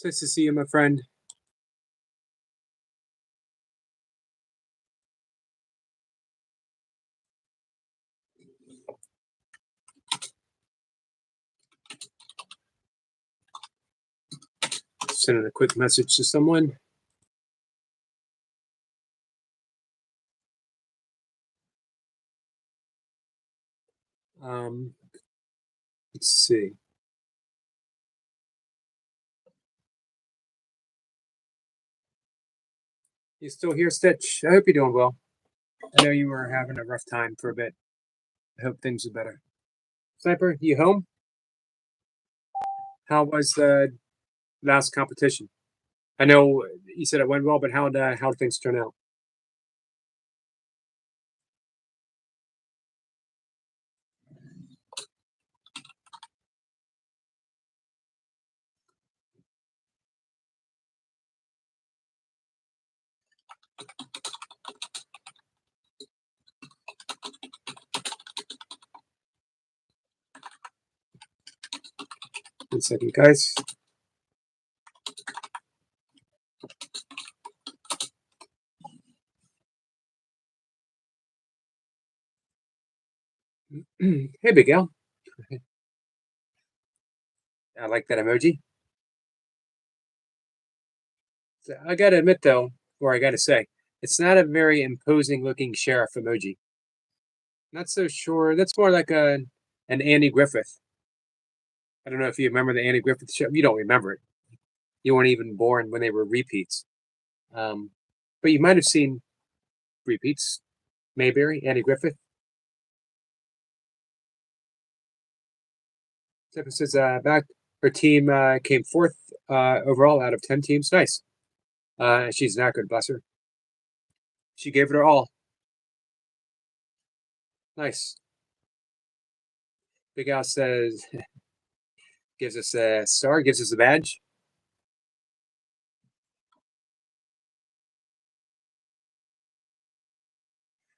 It's nice to see you, my friend. Sending a quick message to someone. Um, let's see. You still here, Stitch? I hope you're doing well. I know you were having a rough time for a bit. I hope things are better. Sniper, you home? How was the last competition? I know you said it went well, but how did things turn out? One second, guys. Hey, Big Al. I like that emoji. So I gotta admit, though, or I gotta say, it's not a very imposing looking sheriff emoji. Not so sure. That's more like an Andy Griffith. I don't know if you remember the Andy Griffith show. You don't remember it. You weren't even born when they were repeats. Um, but you might have seen repeats. Mayberry, Andy Griffith. Stephen says back her team came fourth overall out of 10 teams. Nice. She's not good, bless her. She gave it her all. Nice. Big Al says, gives us a star, gives us a badge.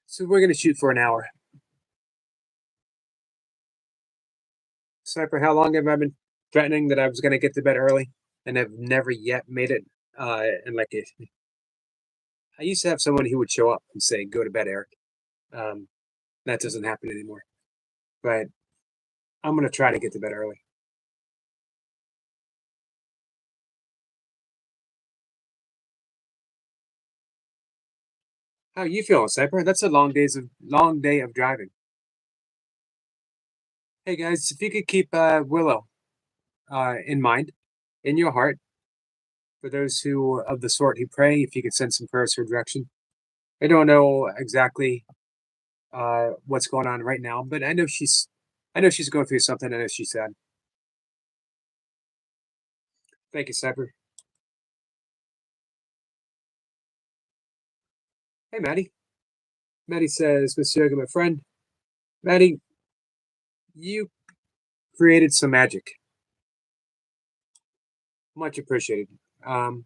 So we're going to shoot for an hour. Sniper, how long have I been threatening that I was going to get to bed early and have never yet made it? And like, I used to have someone who would show up and say, "Go to bed, Eric." Um, that doesn't happen anymore. But I'm going to try to get to bed early. How you feeling, Sniper? That's a long day of driving. Hey guys, if you could keep Willow in mind, in your heart, for those who of the sort who pray, if you could send some prayers her direction. I don't know exactly what's going on right now, but I know she's going through something. I know she's sad. Thank you, Sniper. Hey, Maddie. Maddie says, Mr. Yoga, my friend. Maddie, you created some magic. Much appreciated. Um,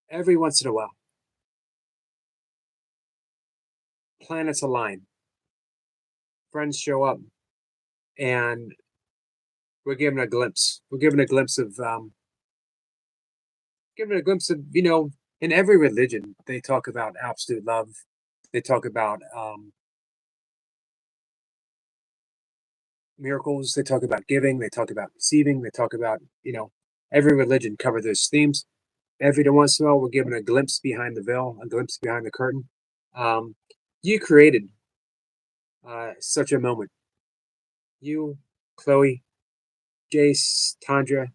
every once in a while, planets align, friends show up, and we're given a glimpse. We're given a glimpse of, in every religion, they talk about absolute love. They talk about miracles. They talk about giving. They talk about receiving. They talk about, every religion cover those themes. Every once in a while, we're given a glimpse behind the veil, a glimpse behind the curtain. Um, you created such a moment. You, Chloe, Jace, Tandra,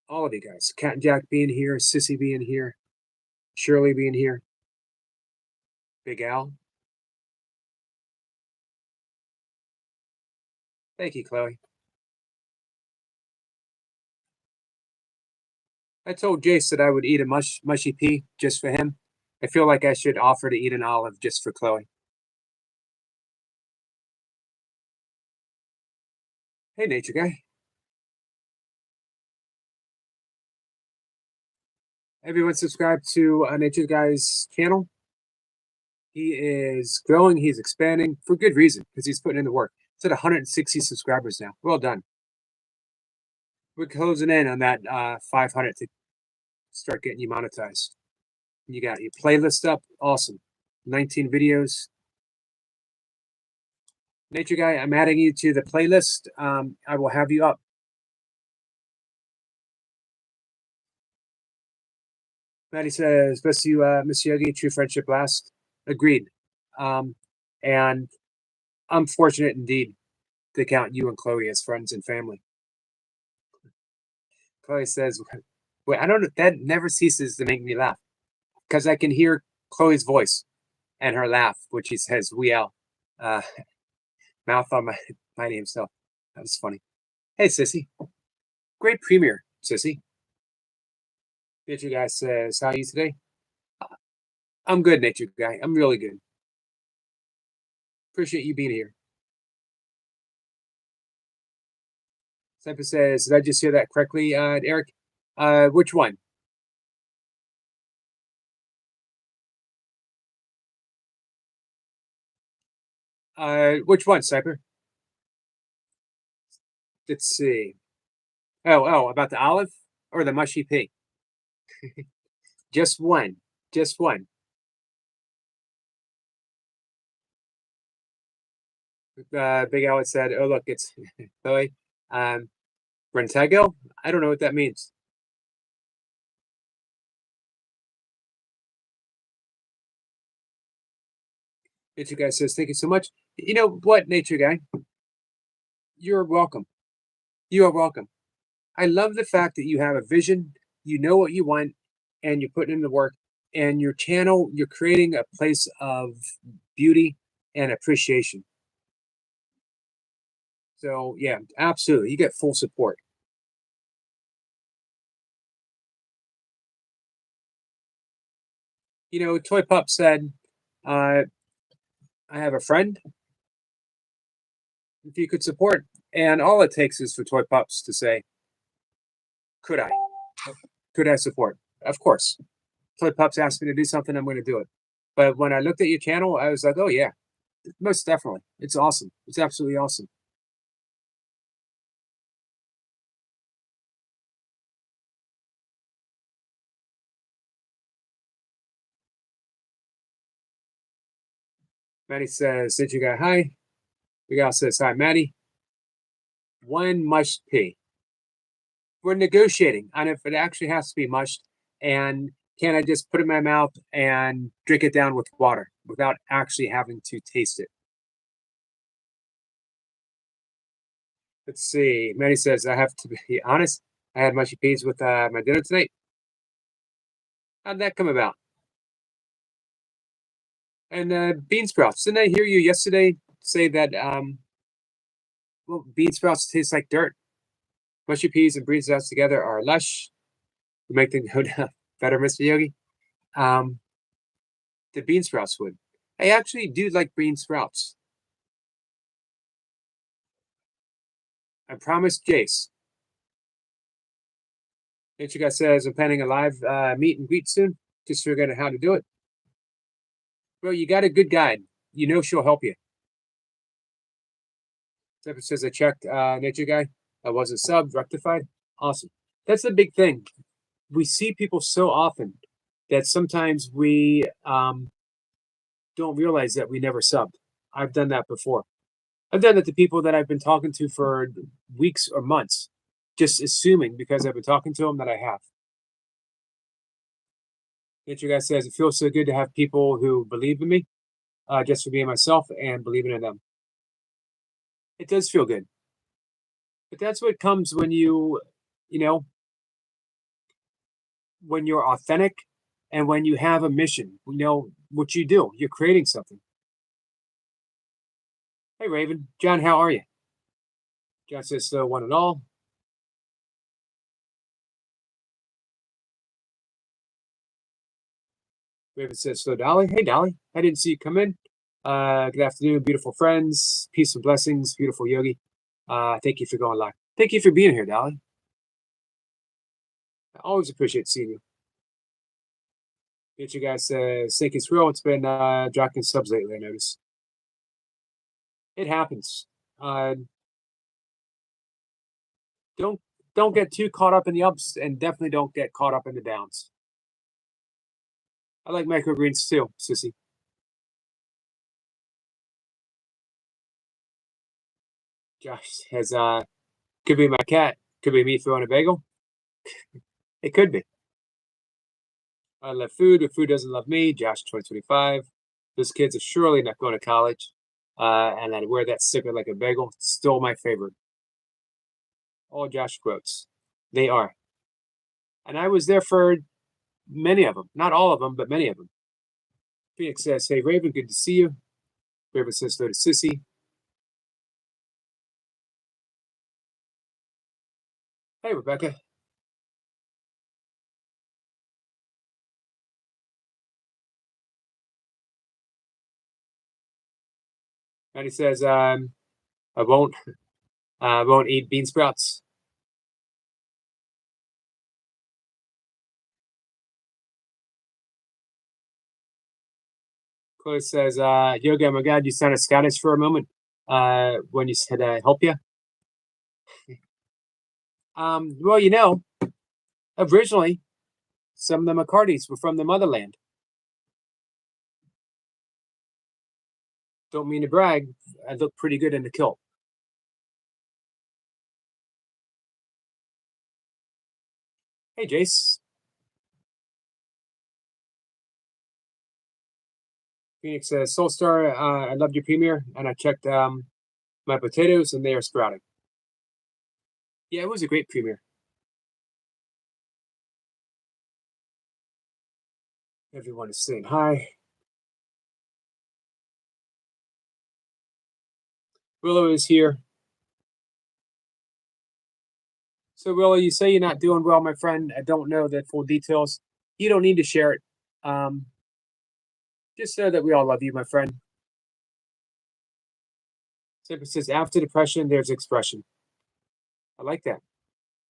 all of you guys, Cat and Jack being here, Sissy being here, Shirley being here, Big Al. Thank you, Chloe. I told Jace that I would eat a mushy pea just for him. I feel like I should offer to eat an olive just for Chloe. Hey, Nature Guy. Everyone subscribe to Nature Guy's channel. He is growing. He's expanding for good reason because he's putting in the work. It's at 160 subscribers now. Well done. We're closing in on that 500 to start getting you monetized. You got your playlist up. Awesome. 19 videos. Nature Guy, I'm adding you to the playlist. I will have you up. Maddie says, bless you, Miss Yogi, true friendship lasts. Agreed. Um, and I'm fortunate indeed to count you and Chloe as friends and family. Chloe says, wait, I don't know, that never ceases to make me laugh because I can hear Chloe's voice and her laugh, which she says, we out. Uh, mouth on my name. So that was funny. Hey, Sissy. Great premiere, Sissy. Nature Guy says, how are you today? I'm good, Nature Guy. I'm really good. Appreciate you being here. Semper says, did I just hear that correctly, Eric? Which one? Which one, Cyper? Let's see. Oh, about the olive or the mushy pea? Just one. Just one. Big Alex said, oh, look, it's Chloe. Rentego? I don't know what that means. Nature Guy says, thank you so much. You know what, Nature Guy? You're welcome. You are welcome. I love the fact that you have a vision, you know what you want, and you're putting in the work. And your channel, you're creating a place of beauty and appreciation. So, yeah, absolutely. You get full support. You know, Toy Pup said, I have a friend. If you could support, and all it takes is for Toy Pups to say, could I? Could I support? Of course. Toy Pups asked me to do something, I'm going to do it. But when I looked at your channel, I was like, oh, yeah, most definitely. It's awesome. It's absolutely awesome. Maddie says, did you go hi? Miguel says, hi, Maddie. One mushed pea. We're negotiating on if it actually has to be mushed, and can I just put it in my mouth and drink it down with water without actually having to taste it? Let's see. Maddie says, I have to be honest. I had mushy peas with my dinner tonight. How'd that come about? And bean sprouts. Didn't I hear you yesterday say that well, bean sprouts taste like dirt? Mushy peas and bean sprouts together are lush. We make them go down better, Mr. Yogi. Um, the bean sprouts would. I actually do like bean sprouts. I promised Jace. Nature Guy says I'm planning a live meet and greet soon. Just figuring out how to do it. Well, you got a good guide. You know she'll help you. Zephyr says I checked Nature Guy. I wasn't subbed, rectified. Awesome. That's the big thing. We see people so often that sometimes we don't realize that we never subbed. I've done that before. I've done it to people that I've been talking to for weeks or months, just assuming because I've been talking to them that I have. Nature Guy says it feels so good to have people who believe in me, just for being myself and believing in them. It does feel good, but that's what comes when you know, when you're authentic and when you have a mission. You know what you do. You're creating something. Hey, Raven, John, how are you? John says so one and all. Raven says so, Dolly. Hey, Dolly, I didn't see you come in. Good afternoon, beautiful friends. Peace and blessings, beautiful Yogi. Thank you for going live. Thank you for being here, Dolly. I always appreciate seeing you. Get you guys think it's real. It's been dropping subs lately, I notice. It happens. Uh, don't don't get too caught up in the ups, and definitely don't get caught up in the downs. I like microgreens too, sissy. Josh has could be my cat, could be me throwing a bagel. It could be. I love food, but food doesn't love me. Josh 2025. Those kids are surely not going to college. And I wear that sticker like a bagel. Still my favorite. All Josh quotes. They are. And I was there for many of them. Not all of them, but many of them. Phoenix says, "Hey, Raven, good to see you." Raven says, "Hello to Sissy." Hey, Rebecca. And he says, I won't eat bean sprouts. Chloe says, Yoga, oh my God, you sounded Scottish for a moment when you said, help you. Well, originally, some of the McCartys were from the motherland. Don't mean to brag. I look pretty good in the kilt. Hey, Jace. Phoenix says, Soulstar, I loved your premiere, and I checked my potatoes, and they are sprouting. Yeah, it was a great premiere. Everyone is saying hi. Willow is here. So, Willow, you say you're not doing well, my friend. I don't know the full details. You don't need to share it. Um, just so that we all love you, my friend. Simple says, after depression, there's expression. I like that.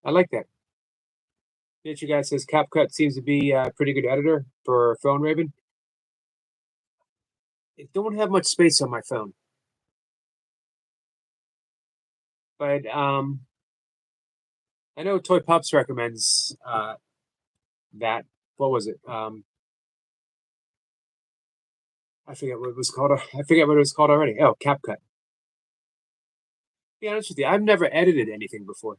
I like that. Nature Guy says, CapCut seems to be a pretty good editor for phone Raven. I don't have much space on my phone. But I know Toy Pops recommends that. What was it? I forget what it was called. I forget what it was called already. Oh, CapCut. Be honest with you, I've never edited anything before.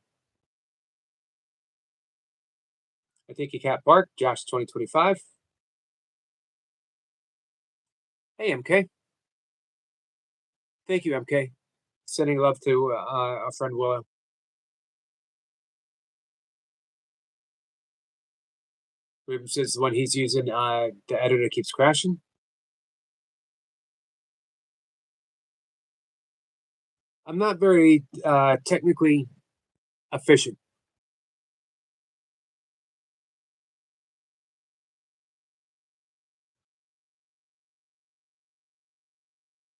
I think you cat bark. Josh 2025. Hey MK. Thank you MK. Sending love to our friend Willow. Ruben says the one he's using, the editor keeps crashing. I'm not very technically efficient.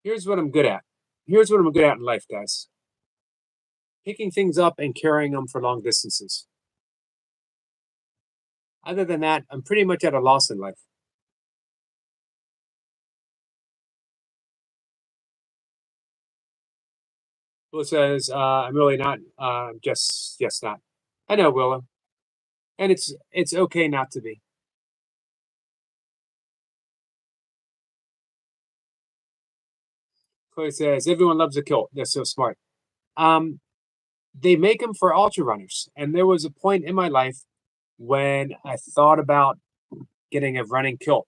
Here's what I'm good at. Here's what I'm good at in life, guys. Picking things up and carrying them for long distances. Other than that, I'm pretty much at a loss in life. Willow says, I'm really not. Just yes, not. I know, Willow. And it's okay not to be. Chloe says, everyone loves a kilt. They're so smart. Um, they make them for ultra runners. And there was a point in my life when I thought about getting a running kilt.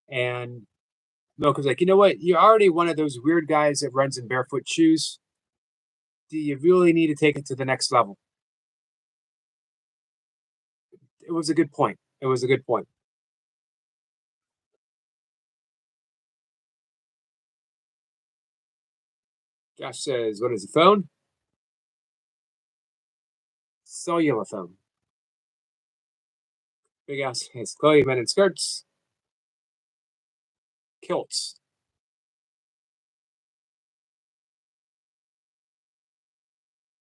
And Milk was like, you know what? You're already one of those weird guys that runs in barefoot shoes. Do you really need to take it to the next level? It was a good point. It was a good point. Josh says, what is the phone? Cellular phone. Big ass has Chloe men in skirts. Kilts.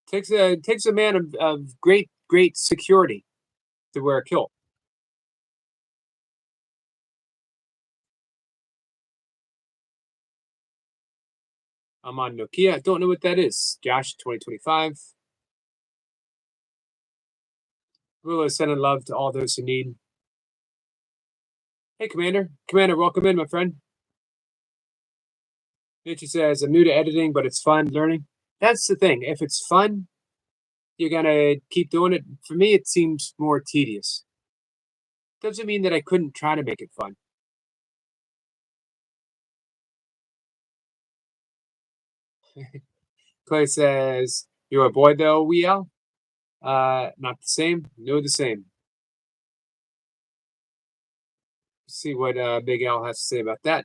Takes a man of great security to wear a kilt. I'm on Nokia. Don't know what that is. Josh 2025. Willow sending love to all those who need. Hey, Commander. Commander, welcome in, my friend. Nietzsche says, I'm new to editing, but it's fun learning. That's the thing. If it's fun, you're going to keep doing it. For me, it seems more tedious. Doesn't mean that I couldn't try to make it fun. Clay says, you're a boy, though, Weel? Not the same. No, the same. See what Big Al has to say about that.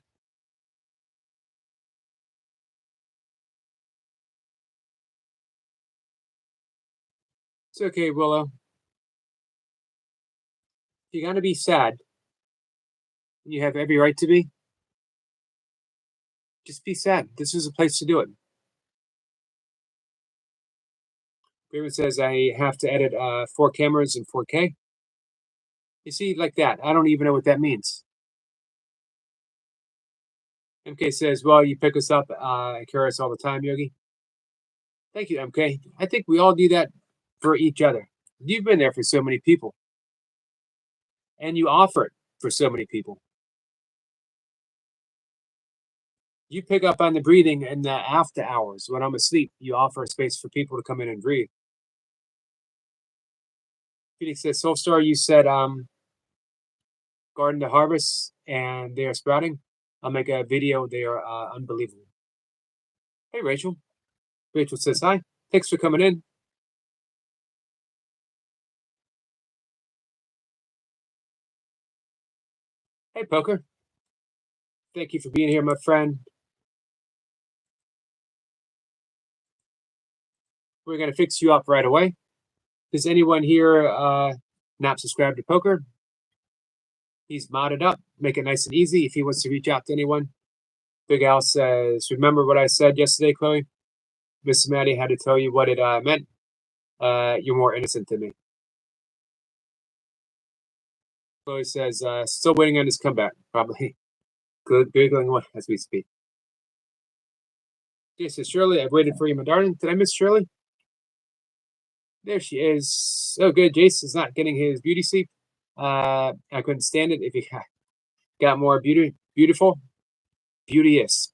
It's okay, Willow. You're going to be sad. You have every right to be. Just be sad. This is a place to do it. Raven says I have to edit 4 cameras in 4K. You see, like that. I don't even know what that means. MK says, well, you pick us up and carry us all the time, Yogi. Thank you, MK. I think we all do that for each other. You've been there for so many people. And you offer it for so many people. You pick up on the breathing in the after hours when I'm asleep. You offer a space for people to come in and breathe. Phoenix says, Soulstar, you said garden to harvest and they are sprouting. I'll make a video. They are unbelievable. Hey, Rachel. Rachel says, hi. Thanks for coming in. Hey, Poker. Thank you for being here, my friend. We're going to fix you up right away. Does anyone here not subscribe to Poker? He's modded up. Make it nice and easy if he wants to reach out to anyone. Big Al says, remember what I said yesterday, Chloe? Miss Maddie had to tell you what it meant. You're more innocent than me. Chloe says, still waiting on his comeback, probably. Googling one as we speak. Jason, Shirley, I've waited for you, my darling. Did I miss Shirley? There she is. Oh, good. Jason's not getting his beauty sleep. I couldn't stand it if he got more beautiful. Beauteous.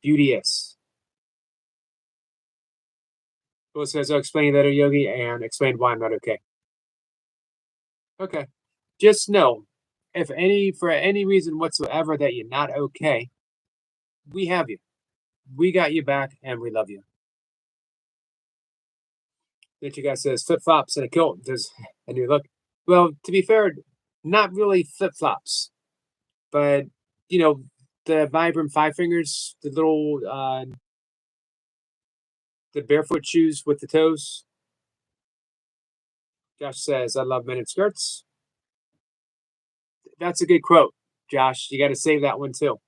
Well, says, I'll explain that to Yogi and explain why I'm not okay. Okay. Just know, for any reason whatsoever that you're not okay, we have you. We got you back and we love you. That you guys says flip flops and a kilt. There's a new look. Well, to be fair, not really flip flops, but the Vibram Five Fingers, the little the barefoot shoes with the toes. Josh says, I love men in skirts. That's a good quote, Josh. You got to save that one too.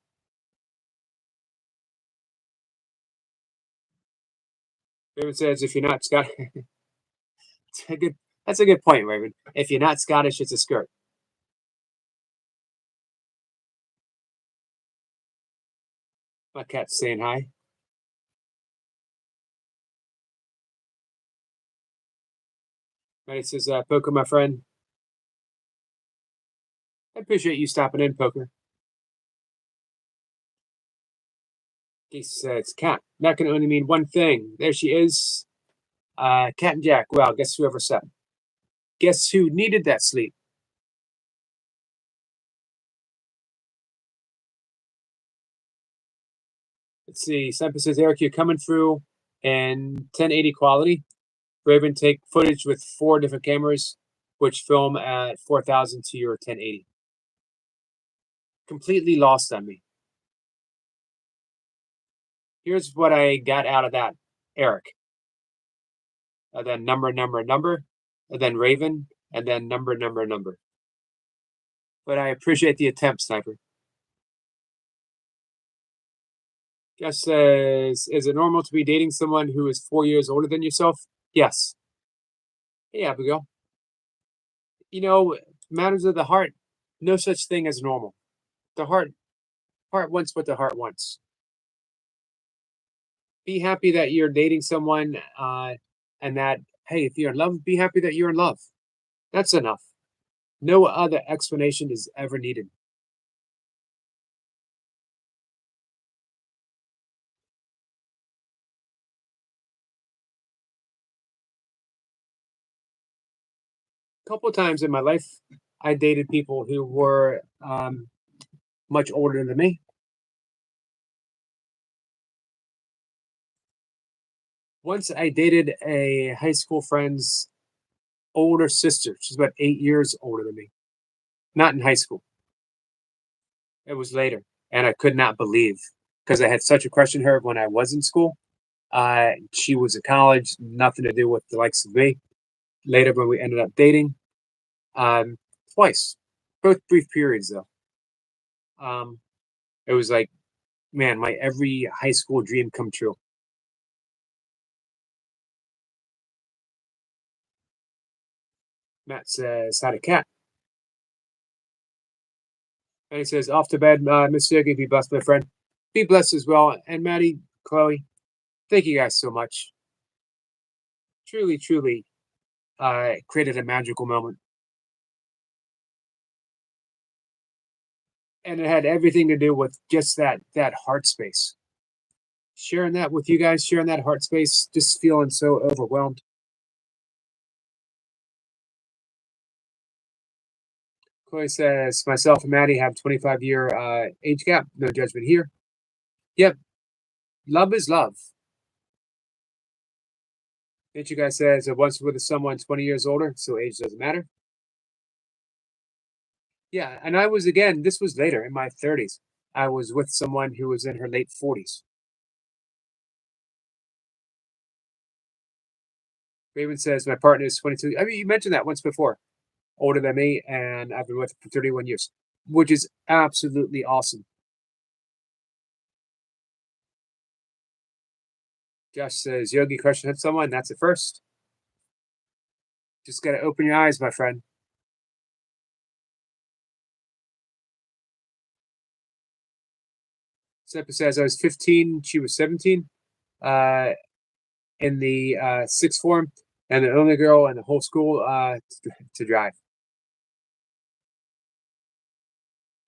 Raven says, if you're not Scottish, that's a good point, Raven. If you're not Scottish, it's a skirt. My cat's saying hi. Maddie says, Poker, my friend. I appreciate you stopping in, Poker. He says, cat. That can only mean one thing. There she is. Cat and Jack. Well, guess who ever slept? Guess who needed that sleep? Let's see. Simon says, Eric, you're coming through in 1080 quality. Raven, take footage with 4 different cameras, which film at 4,000 to your 1080. Completely lost on me. Here's what I got out of that, Eric. Then number, and then Raven, and then number. But I appreciate the attempt, Sniper. Jeff says, is it normal to be dating someone who is 4 years older than yourself? Yes. Hey, Abigail. Matters of the heart, no such thing as normal. The heart wants what the heart wants. Be happy that you're dating someone and that, hey, if you're in love, be happy that you're in love. That's enough. No other explanation is ever needed. A couple of times in my life, I dated people who were much older than me. Once I dated a high school friend's older sister. She's about 8 years older than me. Not in high school. It was later. And I could not believe because I had such a crush on her when I was in school. She was in college, nothing to do with the likes of me. Later, when we ended up dating, um, twice, both brief periods though. Um, it was like, man, my every high school dream come true. Matt says, "Had a cat," and he says, "Off to bed, Miss Yogi. Be blessed, my friend. Be blessed as well." And Maddie, Chloe, thank you guys so much. Truly, truly, created a magical moment, and it had everything to do with just that heart space. Sharing that with you guys, sharing that heart space, just feeling so overwhelmed. Chloe says, myself and Maddie have 25-year age gap. No judgment here. Yep, love is love. Nature guy says, I once with someone 20 years older, so age doesn't matter. Yeah, and I was again. This was later in my 30s. I was with someone who was in her late 40s. Raven says, my partner is 22. I mean, you mentioned that once before. Older than me, and I've been with her for 31 years, which is absolutely awesome. Josh says, Yogi crushing on someone, that's a first. Just got to open your eyes, my friend. Seppa says, I was 15, she was 17 uh, in the sixth form, and the only girl in the whole school to drive.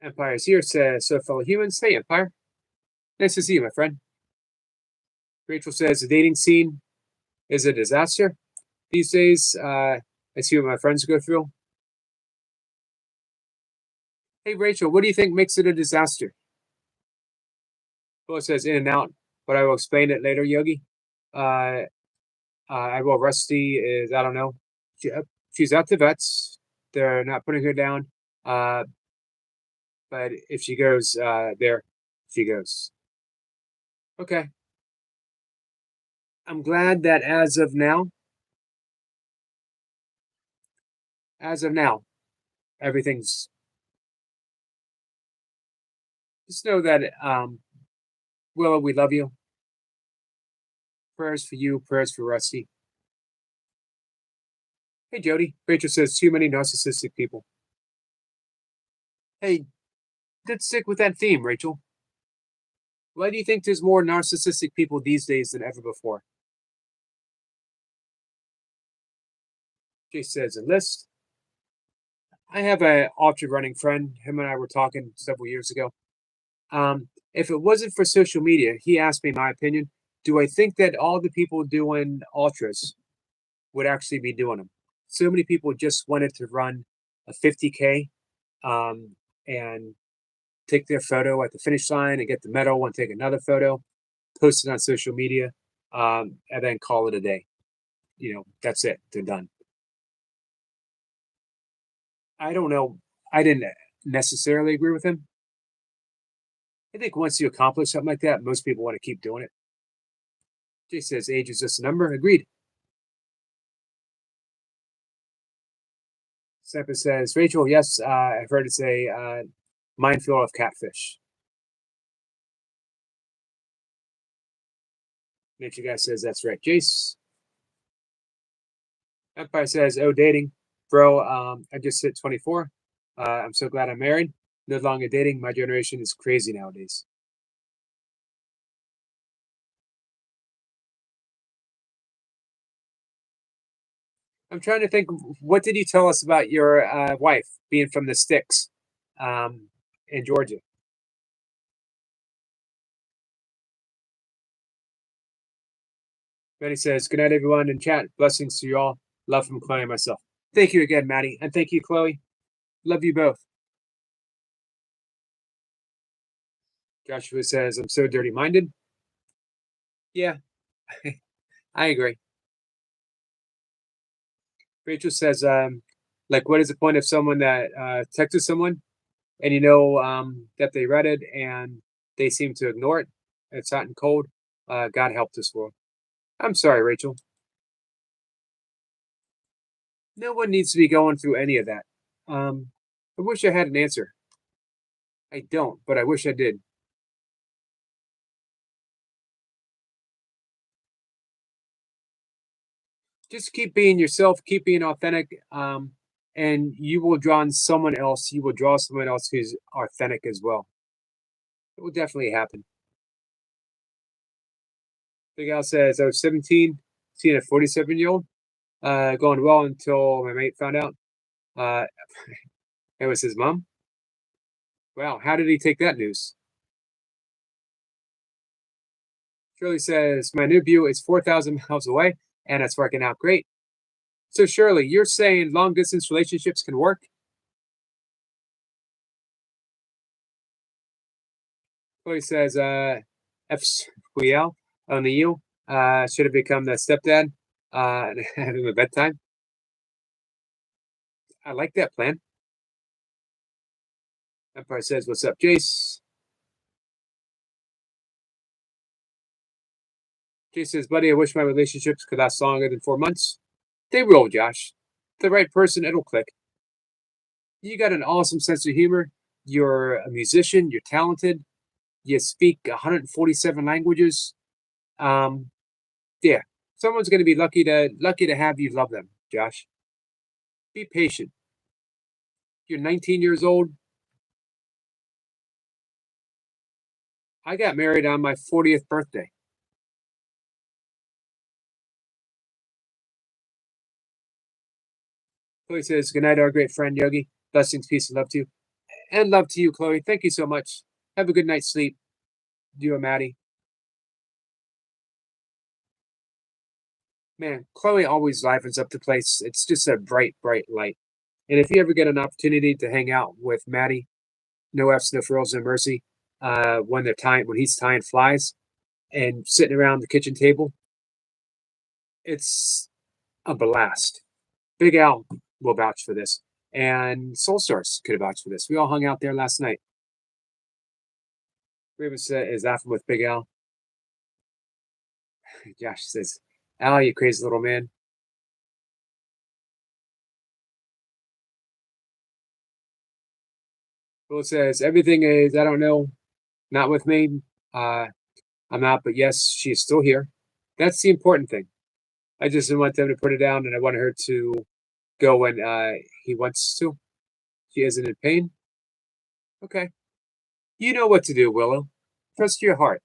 Empire's here, says, so fellow humans, hey, Empire. Nice to see you, my friend. Rachel says, the dating scene is a disaster these days. I see what my friends go through. Hey, Rachel, what do you think makes it a disaster? Well, it says in and out, but I will explain it later, Yogi. Uh, I will. Rusty is, I don't know. She's at the vets. They're not putting her down. Uh, but if she goes there, she goes. Okay. I'm glad that as of now, everything's. Just know that, Willow, we love you. Prayers for you. Prayers for Rusty. Hey, Jody. Rachel says too many narcissistic people. Hey, let's stick with that theme, Rachel. Why do you think there's more narcissistic people these days than ever before? Jay says a list. I have a ultra running friend. Him and I were talking several years ago. If it wasn't for social media, he asked me my opinion. Do I think that all the people doing ultras would actually be doing them? So many people just wanted to run a 50K um, and take their photo at the finish line and get the medal and take another photo, post it on social media, and then call it a day. That's it. They're done. I don't know. I didn't necessarily agree with him. I think once you accomplish something like that, most people want to keep doing it. Jay says age is just a number. Agreed. Sampa says, Rachel, yes, I've heard it say minefield of catfish. Nature guy says that's right. Jace. Empire says, oh, dating. Bro, I just hit 24. I'm so glad I'm married. No longer dating. My generation is crazy nowadays. I'm trying to think. What did you tell us about your wife being from the sticks, um, in Georgia? Maddie says, "Good night, everyone in chat. Blessings to you all. Love from Chloe and myself." Thank you again, Maddie, and thank you, Chloe. Love you both. Joshua says, "I'm so dirty minded." Yeah, I agree. Rachel says, like, what is the point of someone that texted someone and you know that they read it and they seem to ignore it? It's hot and cold. God help this world. I'm sorry, Rachel. No one needs to be going through any of that. I wish I had an answer. I don't, but I wish I did. Just keep being yourself, keep being authentic, and you will draw on someone else. You will draw someone else who's authentic as well. It will definitely happen. Big Al says, I was 17, seeing a 47-year-old, going well until my mate found out. Uh, it was his mom. Wow, how did he take that news? Shirley says, my new view is 4,000 miles away, and it's working out great. So, Shirley, you're saying long distance relationships can work? Chloe says, F. Squiel on the U should have become the stepdad and have him a bedtime. I like that plan. Empire says, what's up, Jace? Jace says, buddy, I wish my relationships could last longer than 4 months. They will, Josh. The right person, it'll click. You got an awesome sense of humor. You're a musician. You're talented. You speak 147 languages. Um, yeah, someone's going to be lucky to have you love them, Josh. Be patient. You're 19 years old. I got married on my 40th birthday. Chloe says, good night, our great friend Yogi. Blessings, peace, and love to you. And love to you, Chloe. Thank you so much. Have a good night's sleep. You and Maddie. Man, Chloe always livens up the place. It's just a bright, bright light. And if you ever get an opportunity to hang out with Maddie, no F's, no frills, no mercy, when he's tying flies and sitting around the kitchen table, it's a blast. Big Al will vouch for this, and Soul Source could vouch for this. We all hung out there last night. Rivers is laughing with Big Al. Josh says, Al, you crazy little man. Will says, everything is, I don't know, not with me. Uh, I'm not, but yes, she is still here. That's the important thing. I just didn't want them to put it down, and I wanted her to go when he wants to. She isn't in pain. Okay. You know what to do, Willow. Trust your heart.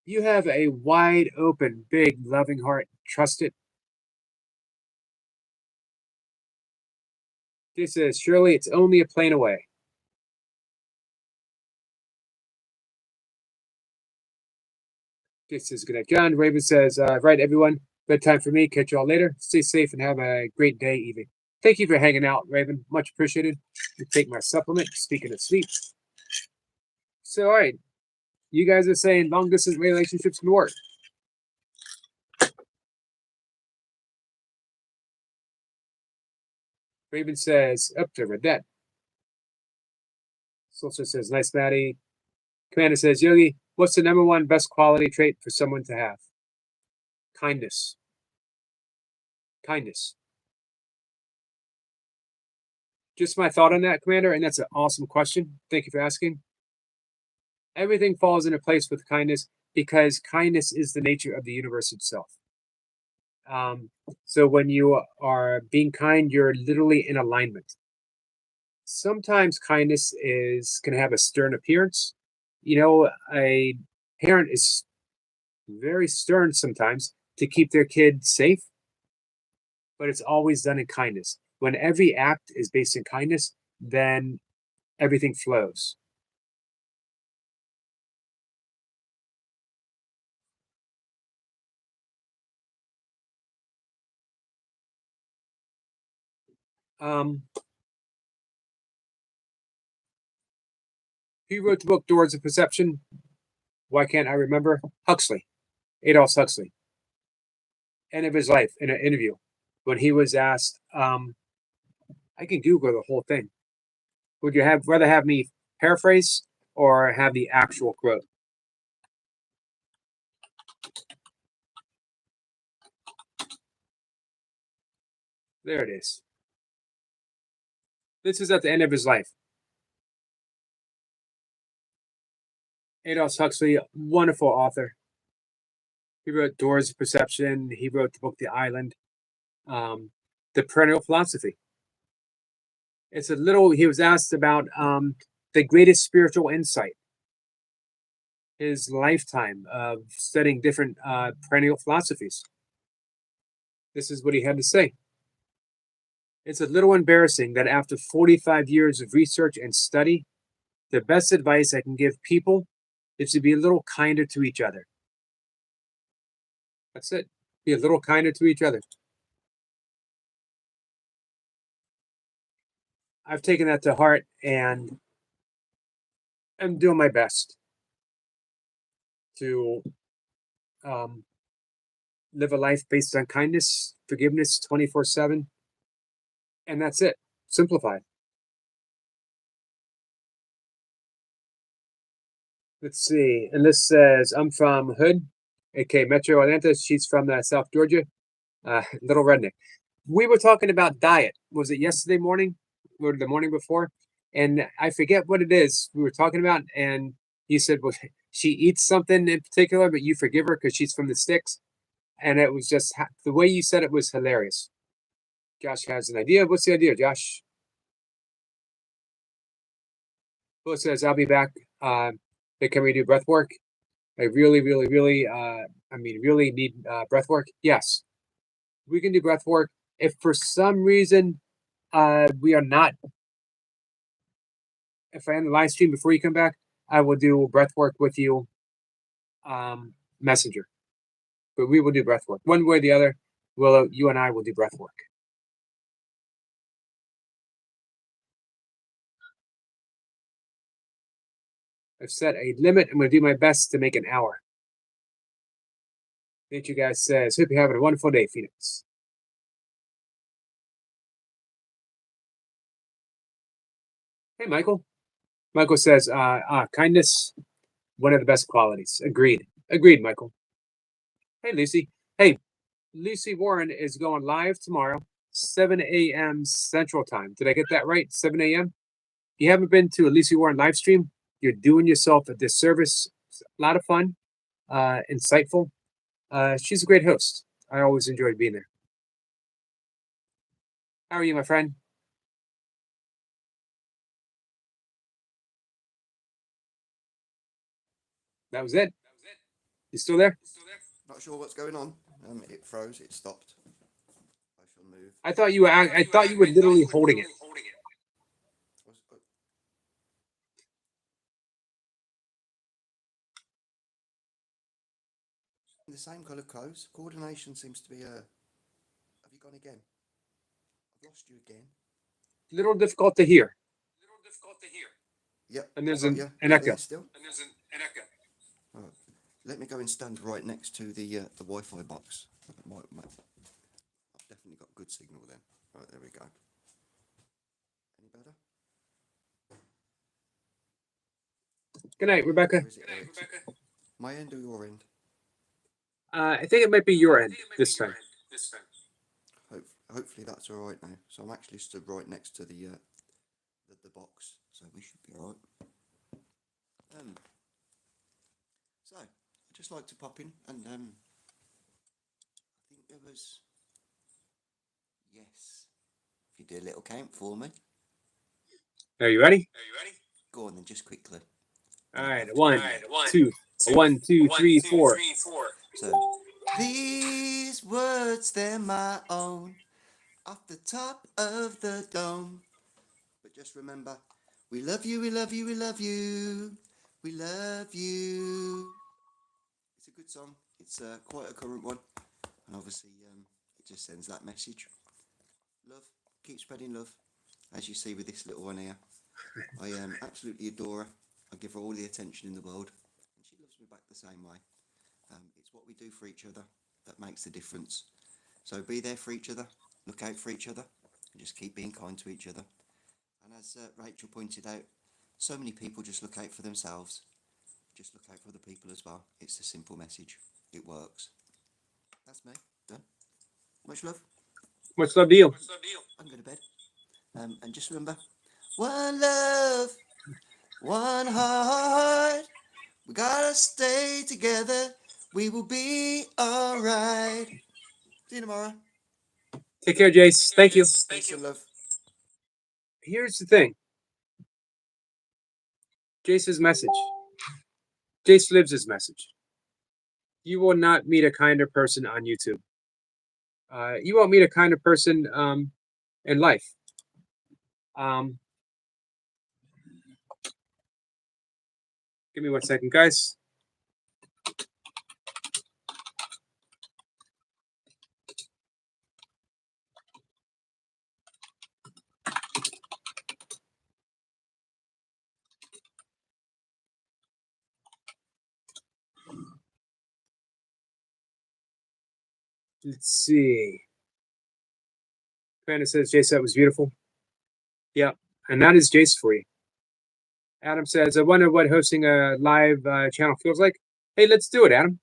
You have a wide open, big, loving heart. Trust it. This is surely it's only a plane away. This is good. John Raven says, right, everyone. Bedtime for me. Catch you all later. Stay safe and have a great day, evening. Thank you for hanging out, Raven. Much appreciated. You take my supplement. Speaking of sleep. So, all right. You guys are saying long distance relationships can work. Raven says, up to read that. Solstice says, nice, Maddie. Commander says, Yogi, what's the number one best quality trait for someone to have? Kindness. Kindness. Just my thought on that, Commander, and that's an awesome question. Thank you for asking. Everything falls into place with kindness because kindness is the nature of the universe itself. Um, so when you are being kind, you're literally in alignment. Sometimes kindness is can have a stern appearance. You know, a parent is very stern sometimes, to keep their kid safe, but it's always done in kindness. When every act is based in kindness, then everything flows. Who wrote the book Doors of Perception? Why can't I remember? Huxley, Adolf Huxley. End of his life in an interview when he was asked, I can Google the whole thing. Would you rather have me paraphrase or have the actual quote? There it is. This is at the end of his life. Adolf Huxley, wonderful author. He wrote Doors of Perception. He wrote the book The Island, The Perennial Philosophy. It's a little. He was asked about the greatest spiritual insight. His lifetime of studying different perennial philosophies. This is what he had to say. It's a little embarrassing that after 45 years of research and study, the best advice I can give people is to be a little kinder to each other. That's it. Be a little kinder to each other. I've taken that to heart and I'm doing my best to live a life based on kindness, forgiveness 24/7. And that's it. Simplified. Let's see. And this says, I'm from Hood, aka Metro Atlanta. She's from South Georgia, little redneck. We were talking about diet. Was it yesterday morning or the morning before? And I forget what it is we were talking about. And you said, well, she eats something in particular, but you forgive her because she's from the sticks. And it was just the way you said it was hilarious. Josh has an idea. What's the idea, Josh? Will says, I'll be back. Can we do breath work? I really, really, really, really need breath work. Yes, we can do breath work. If for some reason we are not, if I end the live stream before you come back, I will do breath work with you, Messenger. But we will do breath work one way or the other. You and I will do breath work. I've set a limit. I'm going to do my best to make an hour. Thank you guys says, hope you're having a wonderful day, Phoenix. Hey, Michael. Michael says, kindness, one of the best qualities. Agreed. Agreed, Michael. Hey, Lucy. Hey, Lucy Warren is going live tomorrow, 7 a.m. Central Time. Did I get that right? 7 a.m.? If you haven't been to a Lucy Warren live stream, you're doing yourself a disservice. It's a lot of fun, insightful. She's a great host. I always enjoyed being there. How are you, my friend? That was it. You still there? Not sure what's going on. It froze. It stopped. I shall move. I thought you were literally holding it. The same colour clothes. Coordination seems to be a. Have you gone again? I've lost you again. Little difficult to hear. Yep. And there's an echo. Still. And there's an echo. Right. Let me go and stand right next to the Wi-Fi box. I've definitely got good signal then. Right, there we go. Any better? Good night, Rebecca. My end or your end? I think it might be your end this time. Hopefully that's all right now. So I'm actually stood right next to the box, so we should be all right. So I'd just like to pop in and I think there was yes. If you do a little count for me. Are you ready? Go on then, just quickly. All right, 1, 2, 1, 2, 3, 4. So, peace. words, they're my own, off the top of the dome. But just remember, we love you, we love you, we love you, we love you. It's a good song. It's quite a current one, and obviously it just sends that message. Love, keep spreading love, as you see with this little one here. I absolutely adore her. I give her all the attention in the world, and she loves me back the same way. It's what we do for each other that makes the difference. So be there for each other, look out for each other, and just keep being kind to each other. And as Rachel pointed out, so many people just look out for themselves. Just look out for other people as well. It's a simple message. It works. That's me. Done. Much love. Much love to you. I'm going to bed. And just remember, one love, one heart. We gotta stay together. We will be alright. See you tomorrow. Take care, Jace. Thank you. Peace and love. Here's the thing. Jace's message. Jace lives his message. You will not meet a kinder person on YouTube. You won't meet a kinder person in life. Give me 1 second, guys. Let's see. Panda says, Jace, that was beautiful. Yeah, and that is Jace for you. Adam says, I wonder what hosting a live channel feels like. Hey, let's do it, Adam.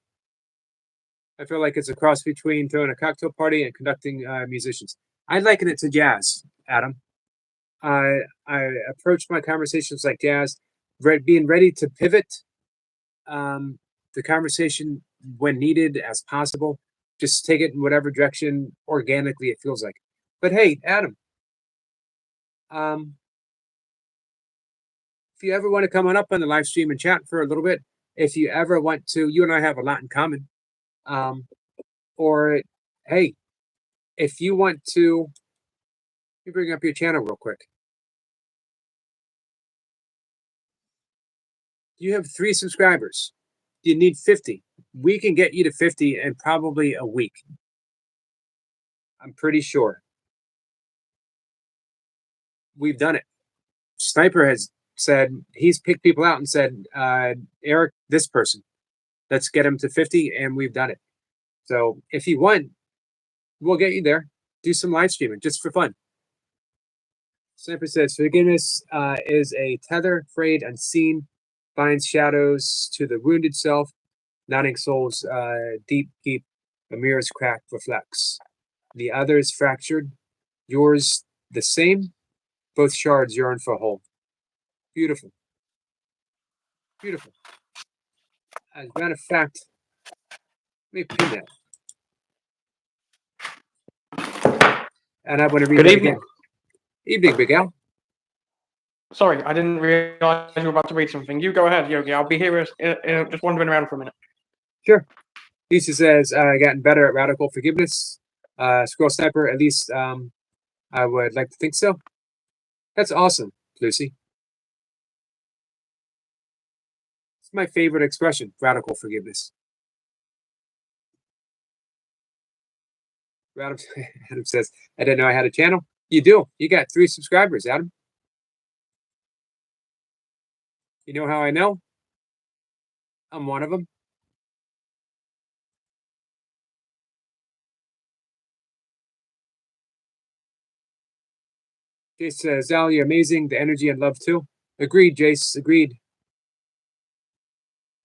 I feel like it's a cross between throwing a cocktail party and conducting musicians. I liken it to jazz, Adam. I approach my conversations like jazz, being ready to pivot the conversation when needed as possible. Just take it in whatever direction organically it feels like. But hey, Adam, if you ever want to come on up on the live stream and chat for a little bit, if you ever want to, you and I have a lot in common. Or hey, if you want to, let me bring up your channel real quick. You have 3 subscribers. You need 50. We can get you to 50 in probably a week. I'm pretty sure. We've done it. Sniper has said, he's picked people out and said, Eric, this person, let's get him to 50, and we've done it. So if you want, we'll get you there. Do some live streaming just for fun. Sniper says, forgiveness is a tether, frayed, unseen, binds shadows to the wounded self, nodding souls deep, keep, a mirror's crack reflects. The other's fractured, yours the same, both shards yearn for whole. Beautiful. Beautiful. As a matter of fact, let me pin that. And I want to read Good that evening. again. Evening, Big Al. Sorry, I didn't realize you were about to read something. You go ahead, Yogi. I'll be here just wandering around for a minute. Sure. Lisa says, gotten better at radical forgiveness. Scroll Sniper, at least I would like to think so. That's awesome, Lucy. It's my favorite expression, radical forgiveness. Adam says, I didn't know I had a channel. You do. You got 3 subscribers, Adam. You know how I know? I'm one of them. Jace says, Al, you're amazing. The energy and love too. Agreed, Jace. Agreed.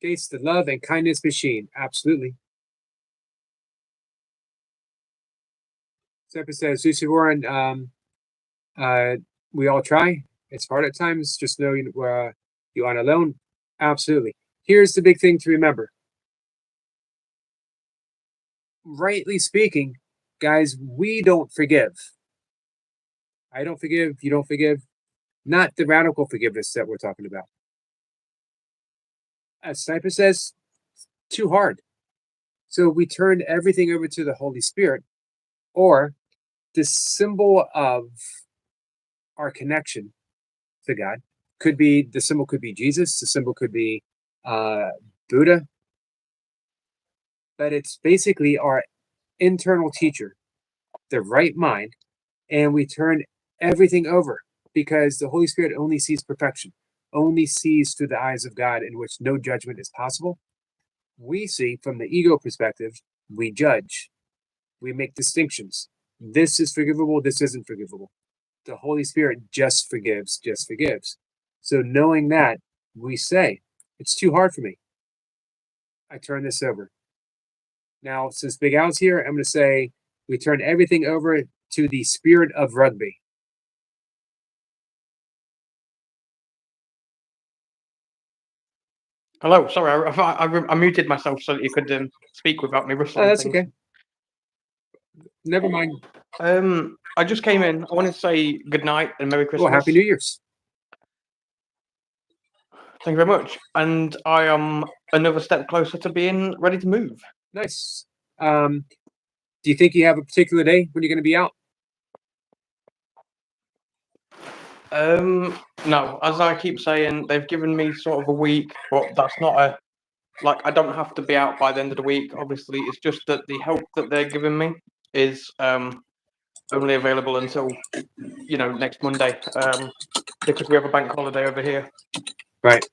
Jace, the love and kindness machine. Absolutely. Sniper says, Lucy Warren, we all try. It's hard at times. Just know you aren't alone. Absolutely. Here's the big thing to remember. Rightly speaking, guys, we don't forgive. I don't forgive. You don't forgive. Not the radical forgiveness that we're talking about. As Sniper says, too hard. So we turned everything over to the Holy Spirit, or the symbol of our connection to God could be, the symbol could be Jesus, the symbol could be uh, Buddha, but it's basically our internal teacher, the right mind, and we turn everything over because the Holy Spirit only sees perfection, only sees through the eyes of God in which no judgment is possible. We see from the ego perspective, we judge, we make distinctions. This is forgivable, this isn't forgivable. The Holy Spirit just forgives, just forgives. So knowing that, we say, it's too hard for me. I turn this over. Now, since Big Al's here, I'm going to say we turn everything over to the spirit of rugby. Hello, sorry, I muted myself so that you could speak without me Oh, rustling that's things. okay. Never mind. I just came in. I wanted to say good night and Merry Christmas. Well, Happy New Year's. Thank you very much. And I am another step closer to being ready to move. Nice. Do you think you have a particular day when you're going to be out? No, as I keep saying, they've given me sort of a week, but that's not a like I don't have to be out by the end of the week. Obviously, it's just that the help that they're giving me is only available until next Monday. Because we have a bank holiday over here. Right.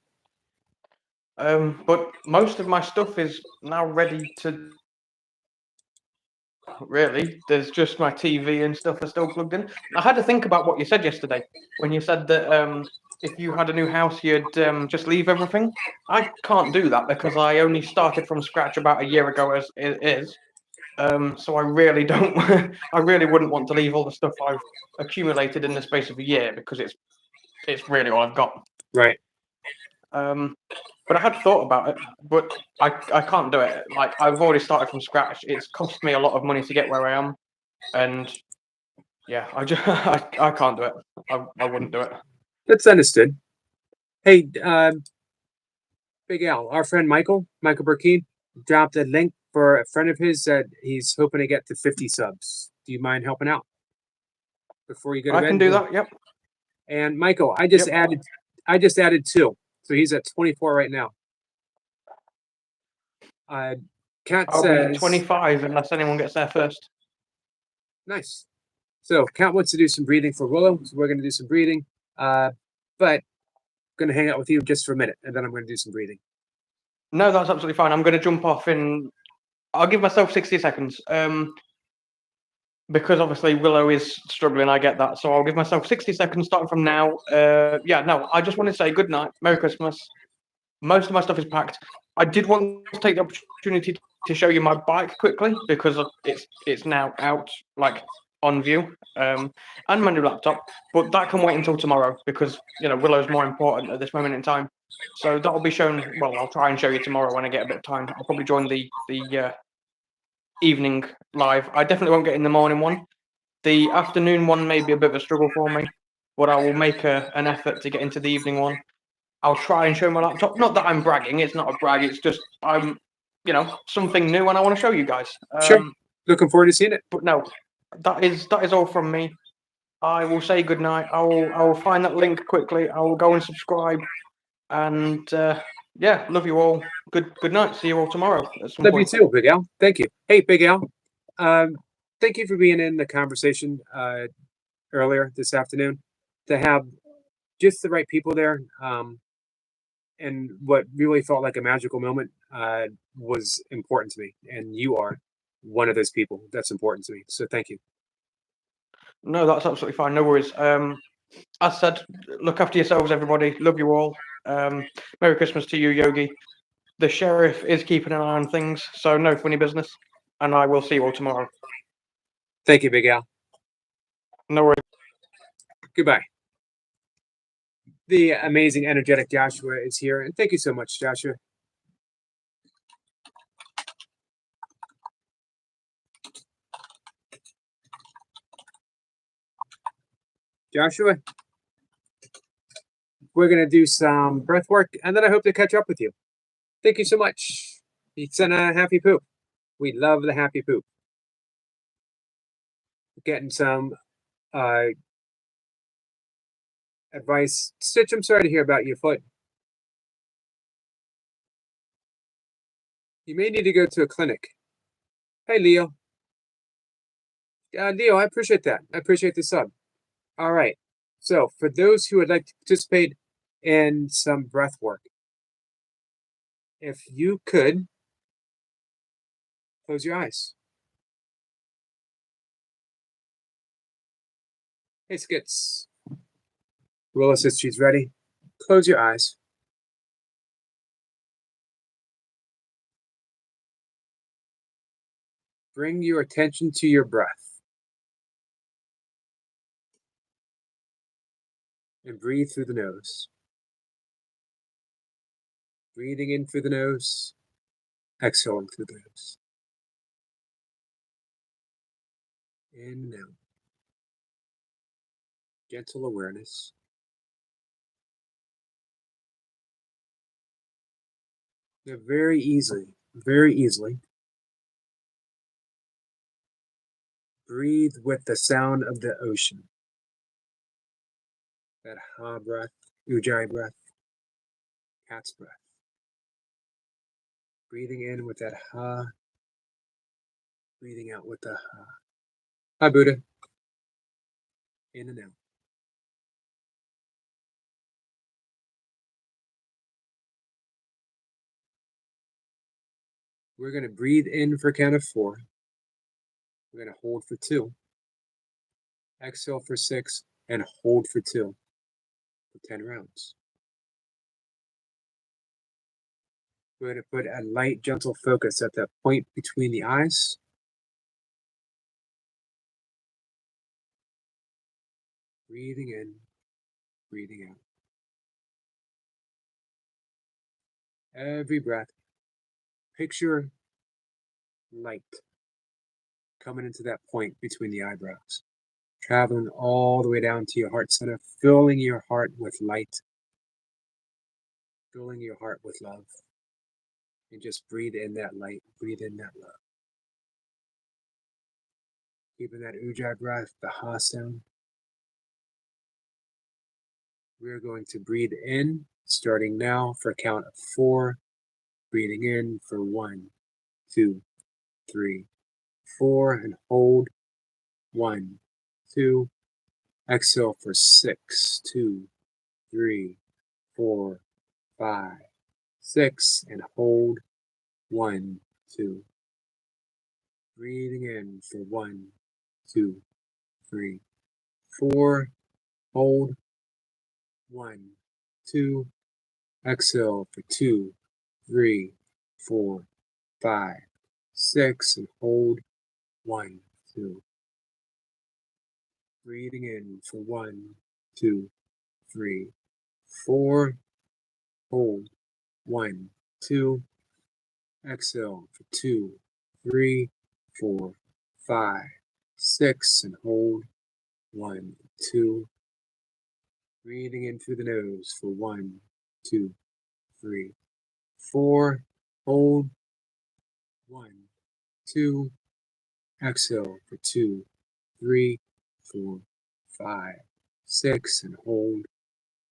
But most of my stuff is now ready to. Really, there's just my TV and stuff are still plugged in. I had to think about what you said yesterday when you said that if you had a new house, you'd just leave everything. I can't do that because I only started from scratch about a year ago, as it is. So I really don't. I really wouldn't want to leave all the stuff I've accumulated in the space of a year because it's really all I've got. Right. But I had thought about it, but I can't do it. Like I've already started from scratch. It's cost me a lot of money to get where I am, and yeah, I just I can't do it. I wouldn't do it. That's understood. Hey, Big Al, our friend Michael Burkeen, dropped a link for a friend of his that he's hoping to get to 50 subs. Do you mind helping out before you go to I bed? can do that. Yep. And Michael, I just added 2, so he's at 24 right now. Kat I'll says be 25 unless anyone gets there first. nice. So Kat wants to do some breathing for Willow, so we're going to do some breathing. But I'm going to hang out with you just for a minute, and then I'm going to do some breathing. No, that's absolutely fine. I'm going to jump off in. I'll give myself 60 seconds. Because obviously Willow is struggling, I get that. So I'll give myself 60 seconds starting from now. I just want to say good night, Merry Christmas. Most of my stuff is packed. I did want to take the opportunity to show you my bike quickly because it's now out, like on view, and my new laptop. But that can wait until tomorrow because Willow's more important at this moment in time. So that'll be shown. Well, I'll try and show you tomorrow when I get a bit of time. I'll probably join the evening live. I definitely won't get in the morning one. The afternoon one may be a bit of a struggle for me, but I will make an effort to get into the evening one. I'll try and show my laptop. Not that I'm bragging. It's not a brag. It's just I'm, something new, and I want to show you guys. Sure. Looking forward to seeing it. But no, that is all from me. I will say good night. I will find that link quickly. I will go and subscribe, and love you all. Good night. See you all tomorrow at some Love point. you too, Big Al. Thank you. Hey, Big Al. Thank you for being in the conversation earlier this afternoon. To have just the right people there, and what really felt like a magical moment was important to me. And you are one of those people that's important to me. So thank you. No, that's absolutely fine. No worries. As said, look after yourselves, everybody. Love you all. Merry Christmas to you, Yogi. The sheriff is keeping an eye on things, so no funny business. And I will see you all tomorrow. Thank you, Big Al. No worries. Goodbye. The amazing, energetic Joshua is here, and thank you so much, Joshua. Joshua, we're going to do some breath work, and then I hope to catch up with you. Thank you so much. It's a happy poop. We love the happy poop. Getting some advice. Stitch, I'm sorry to hear about your foot. You may need to go to a clinic. Hey, Leo. Leo, I appreciate that. I appreciate the sub. All right. So, for those who would like to participate in some breath work, if you could close your eyes. Hey, Skits. Willa says she's ready. Close your eyes. Bring your attention to your breath. And breathe through the nose. Breathing in through the nose, exhaling through the nose. In and out. Gentle awareness. Now very easily, breathe with the sound of the ocean. That ha breath, ujjayi breath, cat's breath. Breathing in with that ha, breathing out with the ha. Hi, Buddha. In and out. We're going to breathe in for a count of 4. We're going to hold for 2. Exhale for 6 and hold for 2 for 10 rounds. We're going to put a light, gentle focus at that point between the eyes. Breathing in, breathing out. Every breath, picture light coming into that point between the eyebrows, traveling all the way down to your heart center, filling your heart with light, filling your heart with love. And just breathe in that light, breathe in that love. Keeping that ujjayi breath, the ha sound. We're going to breathe in, starting now for a count of 4. Breathing in for 1, 2, 3, 4, and hold. 1, 2. Exhale for 6, 2, 3, 4, 5, 6, and hold. 1, 2. Breathing in for 1, 2, 3, 4. Hold. 1, 2. Exhale for 2, 3, 4, 5, 6, and hold. 1, 2. Breathing in for 1, 2, 3, 4. Hold. 1, 2. Exhale for 2, 3, 4, 5, 6, and hold. 1, 2. Breathing in through the nose for 1, 2, 3, 4. Hold. 1, 2. Exhale for 2, 3, 4, 5, 6, and hold.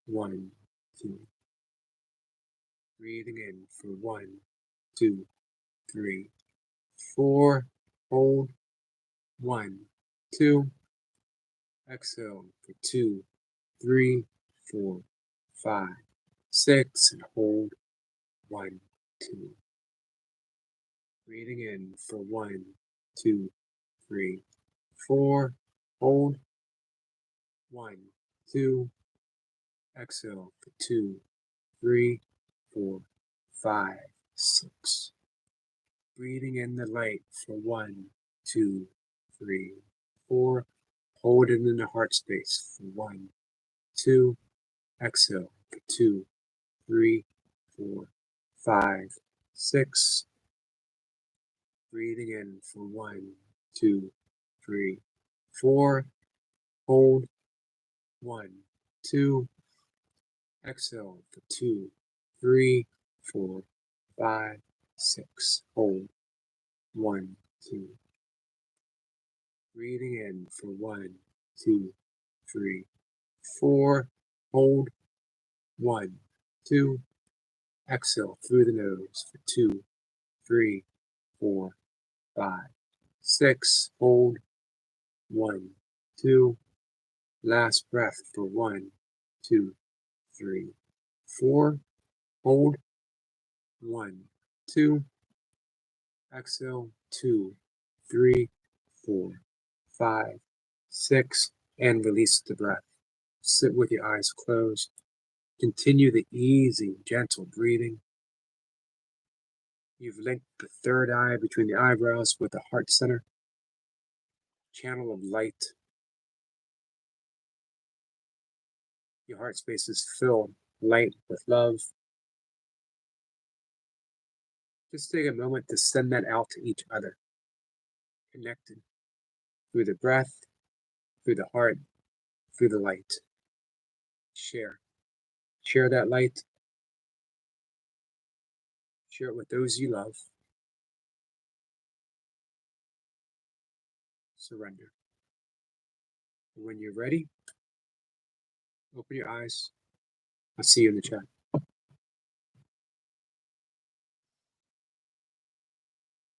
1, 2. Breathing in for 1, 2, 3, 4. Hold. 1, 2. Exhale for 2, 3, 4, 5, 6, and hold. 1, 2. Breathing in for 1, 2, 3, 4. Hold. 1, 2. Exhale for 2, 3, 4, 5, 6. Breathing in the light for 1, 2, 3, 4. Hold it in the heart space for 1, 2. Exhale for 2, 3, 4, 5, 6. Breathing in for 1, 2, 3, 4. Hold. 1, 2. Exhale for 2, 3, 4, 5, 6. Hold. 1, 2. Breathing in for 1, 2, 3, 4. Hold. 1, 2. Exhale through the nose for 2, 3, 4, 5, 6. Hold. 1, 2. Last breath for 1, 2, 3, 4. Hold. 1, 2. Exhale. 2, 3, 4, 5, 6. And release the breath. Sit with your eyes closed. Continue the easy, gentle breathing. You've linked the third eye between the eyebrows with the heart center. Channel of light. Your heart space is filled, light with love. Just take a moment to send that out to each other. Connected through the breath, through the heart, through the light. Share. Share that light. Share it with those you love. Surrender. When you're ready, open your eyes. I'll see you in the chat.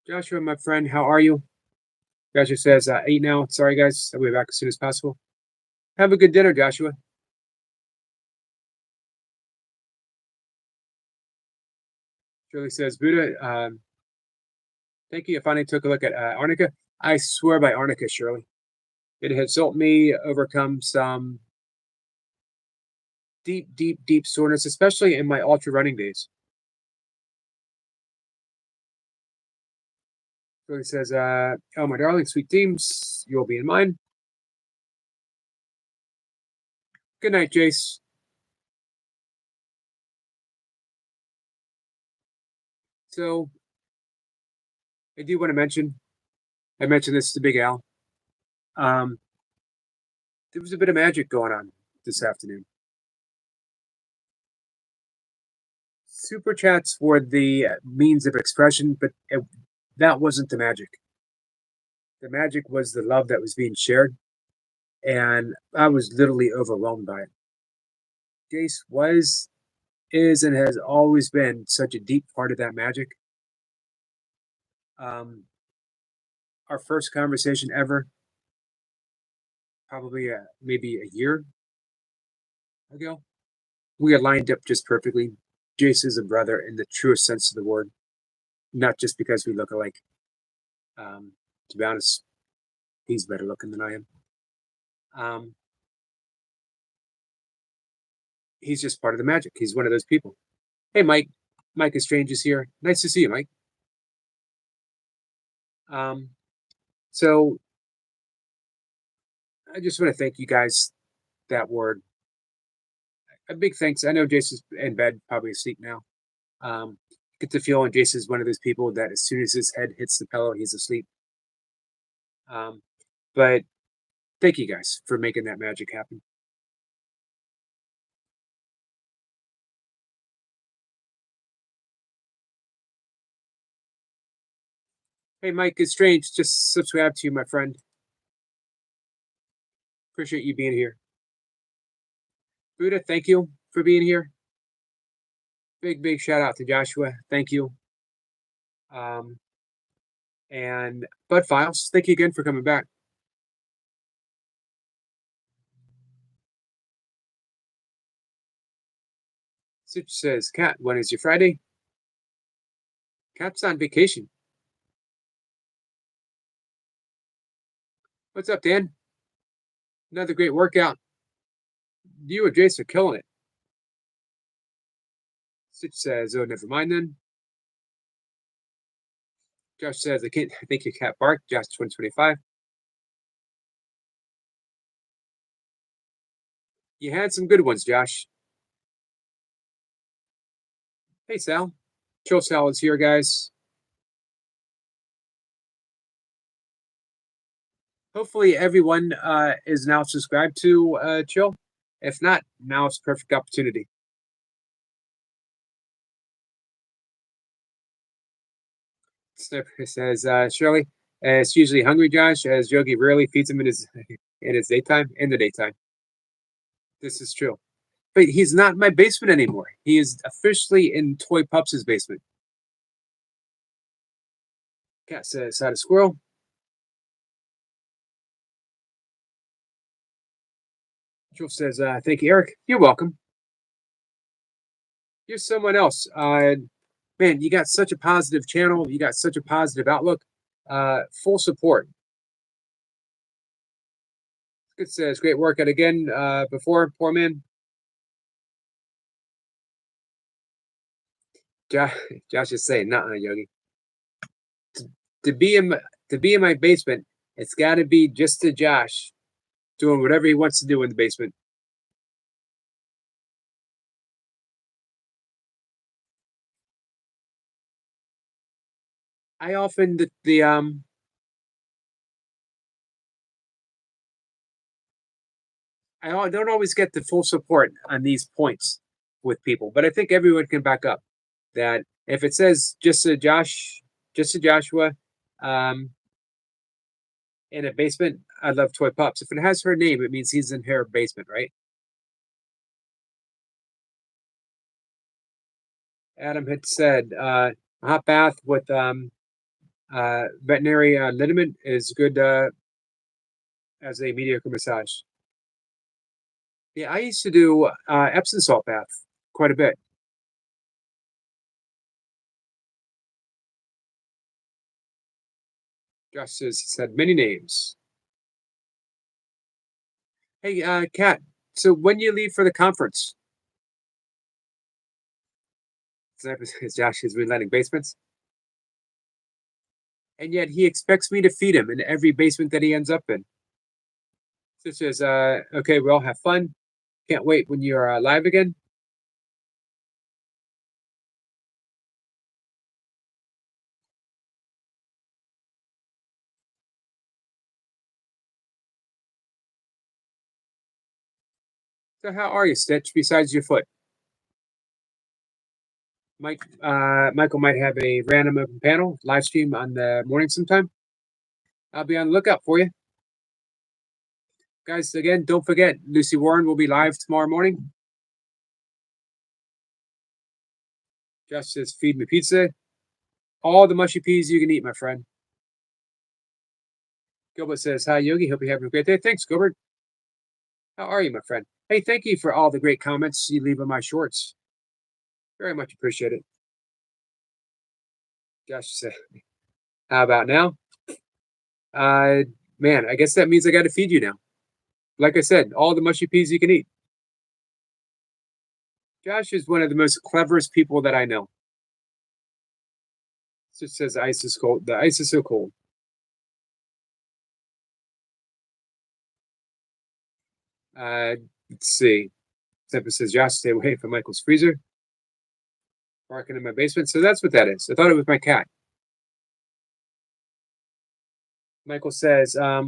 Joshua, my friend, how are you? Joshua says, 8 now. Sorry, guys. I'll be back as soon as possible. Have a good dinner, Joshua. Shirley says, Buddha, thank you. I finally took a look at arnica. I swear by arnica, Shirley. It has helped me overcome some deep soreness, especially in my ultra running days. Shirley says, oh, my darling, sweet dreams, you'll be in mine. Good night, Jace. So, I do want to mention, I mentioned this to Big Al. There was a bit of magic going on this afternoon. Super chats were the means of expression, but that wasn't the magic. The magic was the love that was being shared, and I was literally overwhelmed by it. Jace was, is, and has always been such a deep part of that magic. Our first conversation ever, probably maybe a year ago, we are lined up just perfectly. Jace is a brother in the truest sense of the word, not just because we look alike. To be honest, he's better looking than I am. He's just part of the magic. He's one of those people. Hey, Mike. Mike is Strange is here. Nice to see you, Mike. So I just want to thank you guys that were a big thanks. I know Jason's in bed, probably asleep now. Get the feeling Jason's one of those people that as soon as his head hits the pillow, he's asleep. But thank you guys for making that magic happen. Hey, Mike, it's Strange. Just subscribe to you, my friend. Appreciate you being here. Buddha, thank you for being here. Big shout out to Joshua. Thank you. And Bud Files, thank you again for coming back. Such says, Kat, when is your Friday? Kat's on vacation. What's up, Dan? Another great workout. You or Jace are killing it. Stitch says, oh, never mind then. Josh says, I can't think your cat barked. Josh 2025. You had some good ones, Josh. Hey, Sal. Chill Sal is here, guys. Hopefully everyone is now subscribed to Chill. If not, now it's a perfect opportunity. Snipper says, Shirley, it's usually hungry Josh, as Yogi rarely feeds him in his in the daytime. This is true. But he's not in my basement anymore. He is officially in Toy Pups' basement. Cat says, "Had a squirrel." Joel says, "Thank you, Eric. You're welcome. You're someone else. Man, you got such a positive channel. You got such a positive outlook. Full support." Good says, "Great workout again. Before, poor man." Josh, Josh is saying, "Nah, Yogi. To be in my, to be in my basement, it's got to be just to Josh doing whatever he wants to do in the basement." I often don't always get the full support on these points with people, but I think everyone can back up that if it says just to Joshua, um, in a basement, I love Toy Pups. If it has her name, it means he's in her basement, right? Adam had said a hot bath with veterinary liniment is good as a mediocre massage. Yeah, I used to do Epsom salt bath quite a bit. Josh said many names. Hey, Kat. So when you leave for the conference, Josh is reletting basements, and yet he expects me to feed him in every basement that he ends up in. Such as, okay, we all have fun. Can't wait when you're live again. So how are you, Stitch? Besides your foot, Michael might have a random open panel live stream on the morning sometime. I'll be on the lookout for you guys. Again, don't forget Lucy Warren will be live tomorrow morning. Josh says, "Feed me pizza, all the mushy peas you can eat, my friend." Gilbert says, "Hi Yogi, hope you're having a great day." Thanks, Gilbert. How are you, my friend? Hey, thank you for all the great comments you leave on my shorts. Very much appreciate it. Josh said, "How about now?" Uh, Man, I guess that means I got to feed you now. Like I said, all the mushy peas you can eat. Josh is one of the most cleverest people that I know. It just says ice is cold. The ice is so cold. Let's see. Except it says Josh, stay away from Michael's freezer. Barking in my basement. So that's what that is. I thought it was my cat. Michael says, I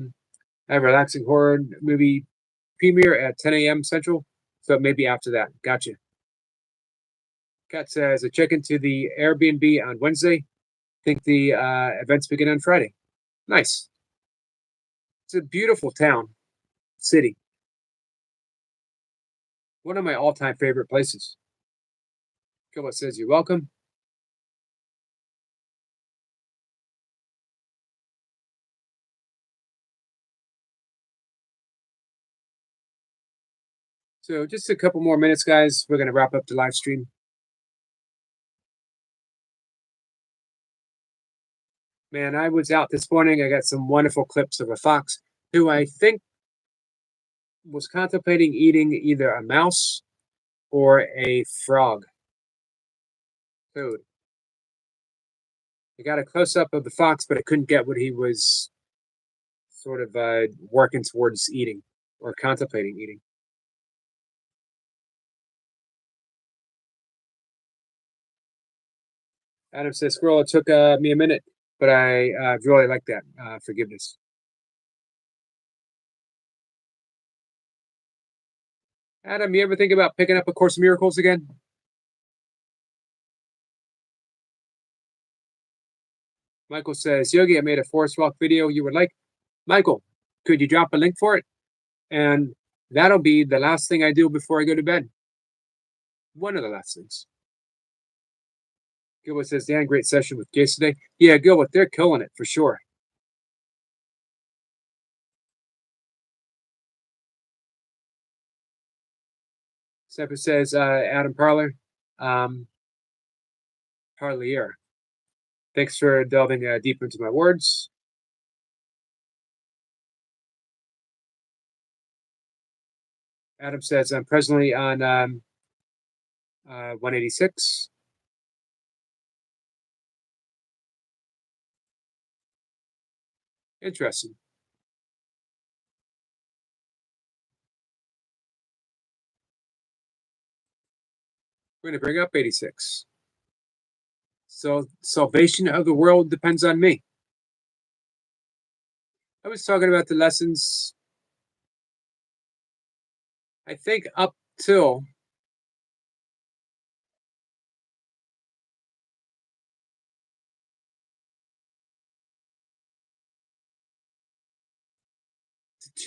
have a relaxing horror movie premiere at 10 a.m. Central. So maybe after that. Gotcha. Cat says, I check into the Airbnb on Wednesday. Think the events begin on Friday. Nice. It's a beautiful town, city. One of my all-time favorite places. Gilbert says, you're welcome. So just a couple more minutes, guys. We're going to wrap up the live stream. Man, I was out this morning. I got some wonderful clips of a fox who I think was contemplating eating either a mouse or a frog. Food. I got a close up of the fox, but I couldn't get what he was sort of working towards eating or contemplating eating. Adam says, "Squirrel, it took me a minute, but I really like that forgiveness." Adam, you ever think about picking up A Course in Miracles again? Michael says, Yogi, I made a forest walk video you would like. Michael, could you drop a link for it? And that'll be the last thing I do before I go to bed. One of the last things. Gilbert says, Dan, great session with Jason today. Yeah, Gilbert, they're killing it for sure. Sepper says, Adam Parler, Parlier. Thanks for delving deep into my words. Adam says, I'm presently on 186. Interesting. We're going to bring up 86. So salvation of the world depends on me. I was talking about the lessons, I think, up till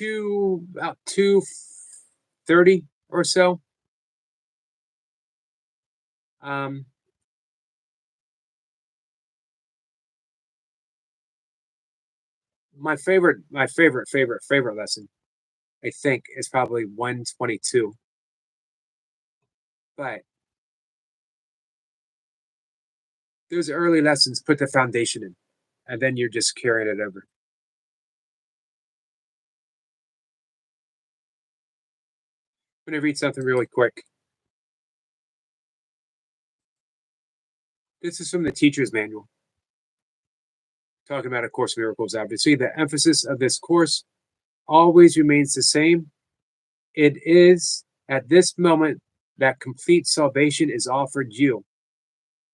about 230 or so. My favorite lesson, I think, is probably 122. But those early lessons put the foundation in, and then you're just carrying it over. I'm going to read something really quick. This is from the teacher's manual. Talking about A Course in Miracles, obviously. The emphasis of this course always remains the same. It is at this moment that complete salvation is offered you.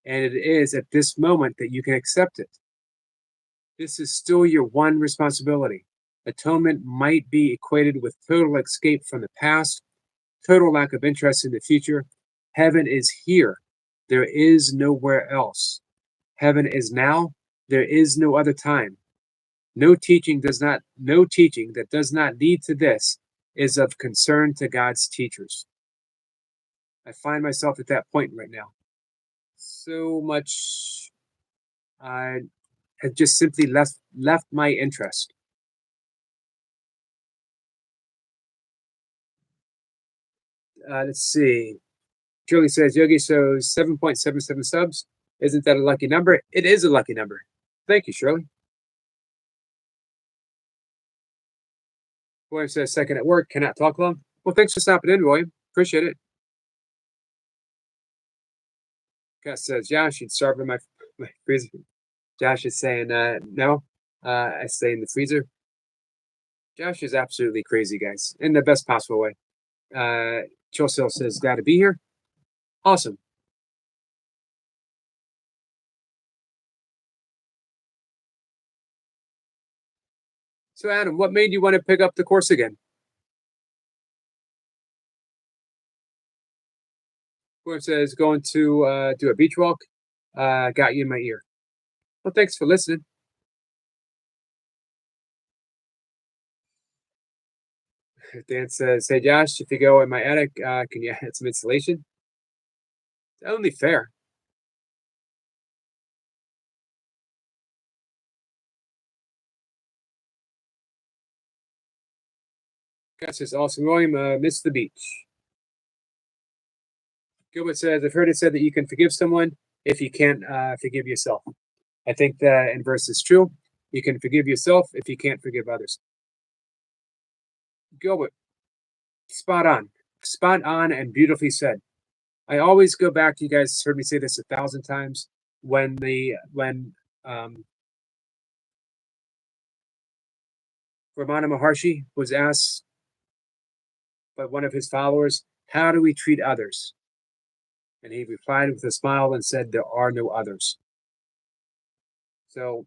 And it is at this moment that you can accept it. This is still your one responsibility. Atonement might be equated with total escape from the past, total lack of interest in the future. Heaven is here. There is nowhere else. Heaven is now. There is no other time. No teaching that does not lead to this is of concern to God's teachers. I find myself at that point right now. So much has just simply left my interest. Let's see. Shirley says, Yogi, so 7.77 subs. Isn't that a lucky number? It is a lucky number. Thank you, Shirley. William says, second at work, cannot talk long. Well, thanks for stopping in, William. Appreciate it. Cass says, Josh, you'd starve in my freezer. Josh is saying, no, I stay in the freezer. Josh is absolutely crazy, guys, in the best possible way. Chosel says, gotta be here. Awesome. So, Adam, what made you want to pick up the course again? Where it says going to do a beach walk, got you in my ear. Well, thanks for listening. Dan says, hey, Josh, if you go in my attic, can you add some insulation? It's only fair. Gus says, awesome, William, missed the beach. Gilbert says, I've heard it said that you can forgive someone if you can't forgive yourself. I think the inverse is true. You can forgive yourself if you can't forgive others. Gilbert, spot on and beautifully said. I always go back, you guys heard me say this 1,000 times, when Ramana Maharshi was asked by one of his followers, how do we treat others? And he replied with a smile and said, there are no others. So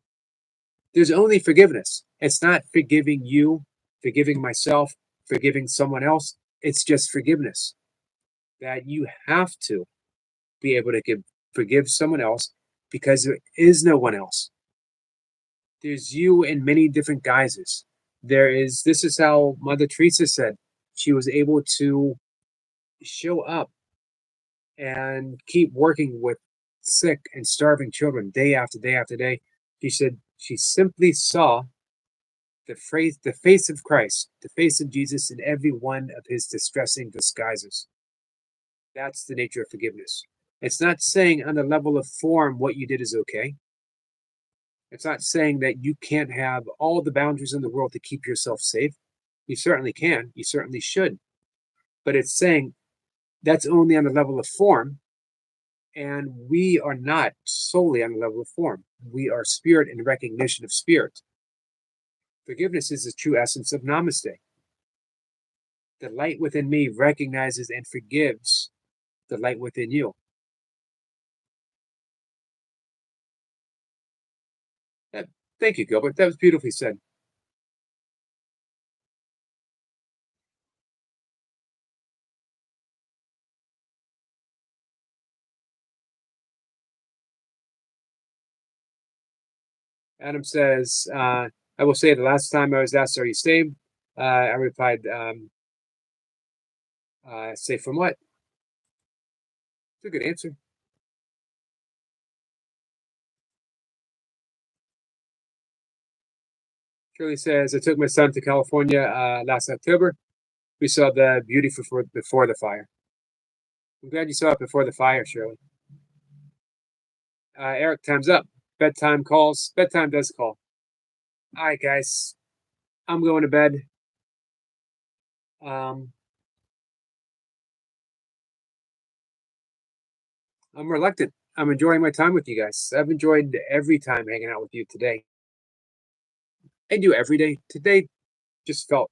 there's only forgiveness. It's not forgiving you, forgiving myself, forgiving someone else. It's just forgiveness. That you have to be able to forgive someone else because there is no one else. There's you in many different guises. This is how Mother Teresa said she was able to show up and keep working with sick and starving children day after day after day. She said she simply saw the face of Christ, the face of Jesus in every one of his distressing disguises. That's the nature of forgiveness. It's not saying on the level of form what you did is okay. It's not saying that you can't have all the boundaries in the world to keep yourself safe. You certainly can. You certainly should. But it's saying that's only on the level of form. And we are not solely on the level of form. We are spirit in recognition of spirit. Forgiveness is the true essence of namaste. The light within me recognizes and forgives the light within you. Thank you, Gilbert. That was beautifully said. Adam says, I will say the last time I was asked, are you saved? I replied, safe from what? It's a good answer. Shirley says, I took my son to California last October. We saw the beauty before the fire. I'm glad you saw it before the fire, Shirley. Eric, time's up. Bedtime calls. Bedtime does call. All right, guys. I'm going to bed. I'm reluctant. I'm enjoying my time with you guys. I've enjoyed every time hanging out with you today. I do every day. Today just felt,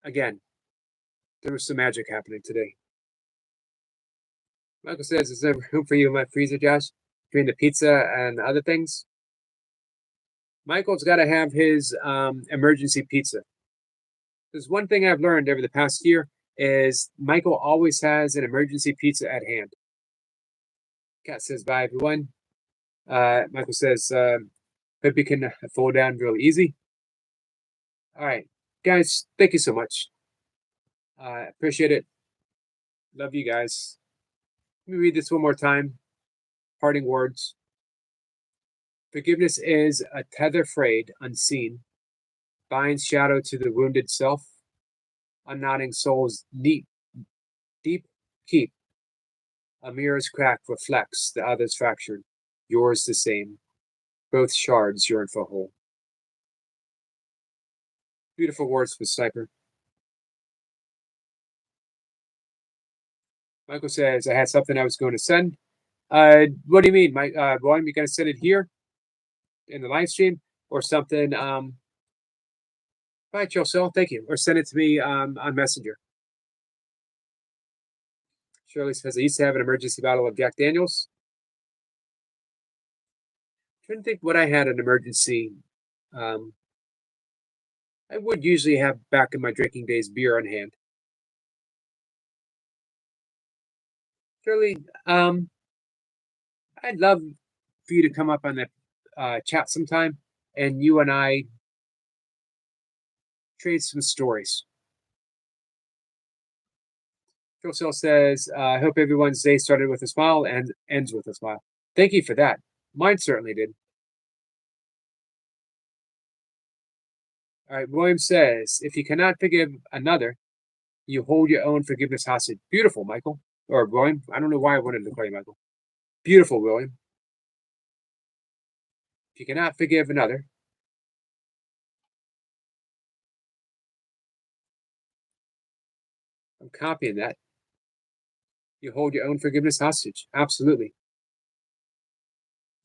again, there was some magic happening today. Michael says, is there room for you in my freezer, Josh? Between the pizza and other things? Michael's got to have his emergency pizza. There's one thing I've learned over the past year is Michael always has an emergency pizza at hand. Cat says, bye, everyone. Michael says, hope you can fall down really easy. All right, guys, thank you so much. Appreciate it. Love you guys. Let me read this one more time. Parting words. Forgiveness is a tether frayed, unseen, binds shadow to the wounded self, unknotting soul's deep keep. A mirror's crack reflects the other's fractured, yours the same. Both shards yearn for whole. Beautiful words for Sniper. Michael says, I had something I was going to send. What do you mean, Mike? William, you going to send it here in the live stream or something? Bye, Chelsea. Thank you. Or send it to me on Messenger. Shirley says, I used to have an emergency bottle of Jack Daniels. I'm trying to think what I had an emergency. I would usually have back in my drinking days beer on hand. Shirley, I'd love for you to come up on the chat sometime and you and I trade some stories. Phil says, I hope everyone's day started with a smile and ends with a smile. Thank you for that. Mine certainly did. All right, William says, if you cannot forgive another, you hold your own forgiveness hostage. Beautiful, Michael. Or William. I don't know why I wanted to call you Michael. Beautiful, William. If you cannot forgive another, I'm copying that. You hold your own forgiveness hostage. Absolutely.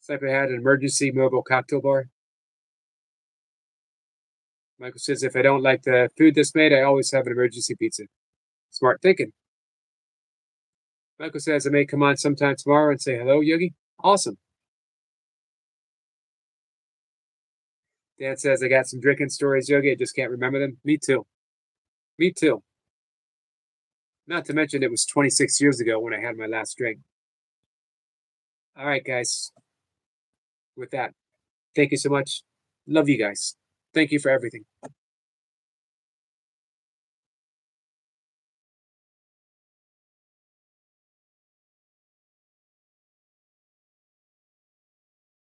Sniper had an emergency mobile cocktail bar. Michael says, if I don't like the food that's made, I always have an emergency pizza. Smart thinking. Michael says, I may come on sometime tomorrow and say hello, Yogi. Awesome. Dan says, I got some drinking stories, Yogi. I just can't remember them. Me too. Me too. Not to mention, it was 26 years ago when I had my last drink. All right, guys. With that, Thank you so much. Love you guys. Thank you for everything.